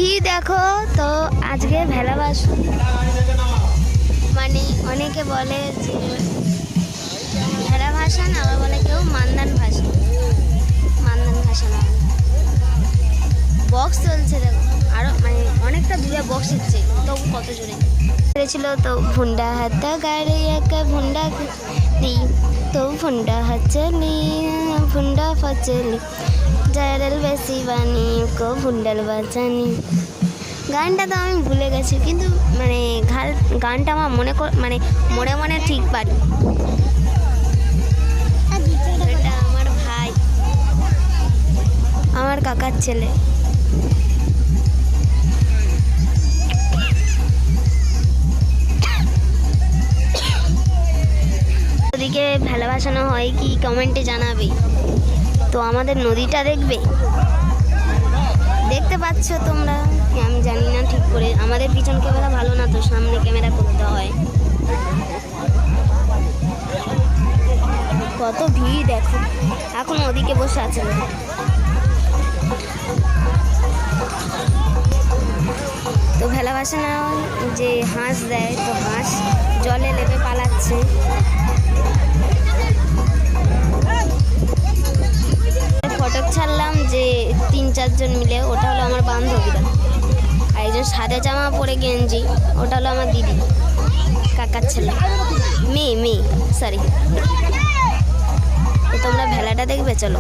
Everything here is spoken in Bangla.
ভিড় দেখো। তো আজকে ভেলা ভাষণ, মানে অনেকে বলে যে ভেলা ভাষণ, আবার বলে কেউ মান্দান ভাষণ। মান্দান ভাষণ বক্স চলছে দেখো, আরো মানে অনেকটা দূরে বক্স হচ্ছে, তবু কত জোরে ছিল। তো ভুন্ডা হাত গাড়ি এক ভুন্ডা নি, তো ভুন্ডা হাচলি ভুন্ডা ফচলি জারল বেশি বানি কো ভুন্ডাল বাজানি। গানটা তো আমি ভুলে গেছি, কিন্তু মানে গানটা আমার মানে মনে মনে ঠিক পারি। এটা আমার ভাই, আমার কাকার ছেলে। ওদিকে ভেলা ভাসানো হয় কি কমেন্টে জানাবে। তো আমাদের নদীটা দেখতে পাচ্ছ তোমরা, আমি জানি না ঠিক করে, আমাদের পিছন ক্যামেরা ভালো না, তো সামনে ক্যামেরা করতে হয়। কত ভিড় দেখো, এখন ওদিকে বসে আছে। তো ভেলা ভাসানো যে হাঁস দেয়, তো হাঁস জলে লেপে পালাচ্ছে। ফটো ছাড়লাম যে 3-4 জন মিলে, ওটা হলো আমার বান্ধবীরা। আর একজন সাদা জামা পরে গেঞ্জি, ওটা হলো আমার দিদি, কাকার ছেলে, মেয়ে সরি। তো তোমরা ভেলাটা দেখবে, চলো।